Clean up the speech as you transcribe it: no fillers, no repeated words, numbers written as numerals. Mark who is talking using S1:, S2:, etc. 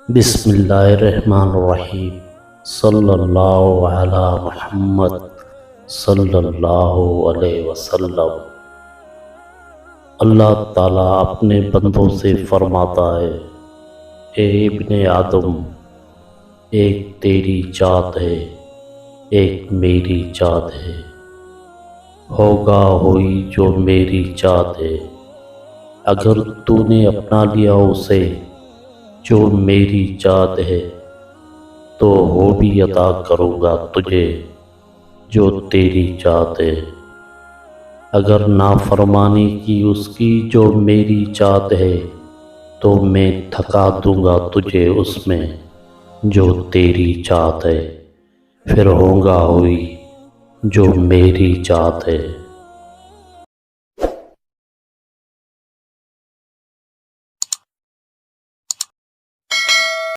S1: بسم اللہ الرحمن الرحیم۔ صلی اللہ علی محمد صلی اللہ علیہ وسلم۔ اللہ تعالیٰ اپنے بندوں سے فرماتا ہے، اے ابن آدم، ایک تیری ذات ہے، ایک میری ذات ہے۔ ہوگا ہوئی جو میری ذات ہے، اگر تو نے اپنا لیا اسے جو میری ذات ہے، تو وہ بھی عطا کروں گا تجھے جو تیری ذات ہے۔ اگر نافرمانی کی اس کی جو میری ذات ہے، تو میں تھکا دوں گا تجھے اس میں جو تیری ذات ہے، پھر ہوگا ہوئی جو میری ذات ہے۔